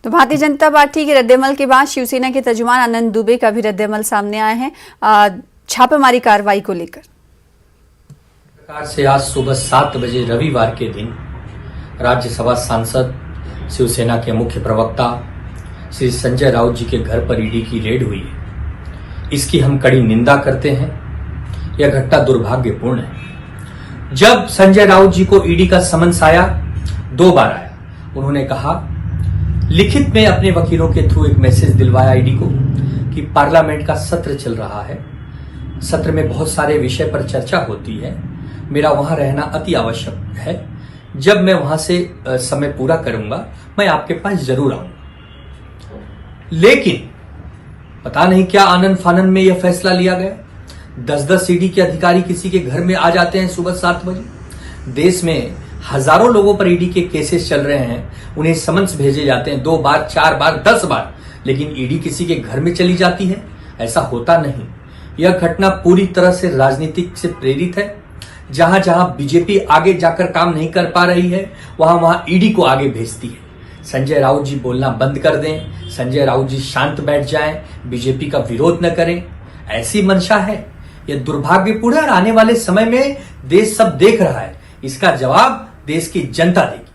तो भारतीय जनता पार्टी के रद्देमल के बाद शिवसेना के तर्जुमान आनंद दुबे का भी रद्देमल सामने आए हैं छापेमारी कार्रवाई को लेकर। सरकार से आज सुबह 7 बजे रविवार के दिन राज्यसभा सांसद शिवसेना के मुख्य प्रवक्ता श्री संजय राउत जी के घर पर ईडी की रेड हुई है। इसकी हम कड़ी निंदा करते हैं। यह घटना दुर्भाग्यपूर्ण है। जब संजय राउत जी को ईडी का समन्स आया, 2 बार आया, उन्होंने कहा, लिखित में अपने वकीलों के थ्रू एक मैसेज दिलवाया ईडी को कि पार्लियामेंट का सत्र चल रहा है, सत्र में बहुत सारे विषय पर चर्चा होती है, मेरा वहां रहना अति आवश्यक है। जब मैं वहां से समय पूरा करूंगा मैं आपके पास जरूर आऊंगा। लेकिन पता नहीं क्या आनंद फानंद में यह फैसला लिया गया। 10-10 ईडी के अधिकारी किसी के घर में आ जाते हैं सुबह 7 बजे। देश में हजारों लोगों पर ईडी के केसेस चल रहे हैं, उन्हें समन्स भेजे जाते हैं 2 बार, 4 बार, 10 बार, लेकिन ईडी किसी के घर में चली जाती है। ऐसा होता नहीं। यह घटना पूरी तरह से राजनीतिक से प्रेरित है। जहां जहां बीजेपी आगे जाकर काम नहीं कर पा रही है, वहां वहां ईडी को आगे भेजती है। संजय राउत जी बोलना बंद कर दें, संजय राउत जी शांत बैठ जाएं, बीजेपी का विरोध न करें, ऐसी मंशा है। यह दुर्भाग्यपूर्ण है और आने वाले समय में देश सब देख रहा है। इसका जवाब देश की जनता देगी।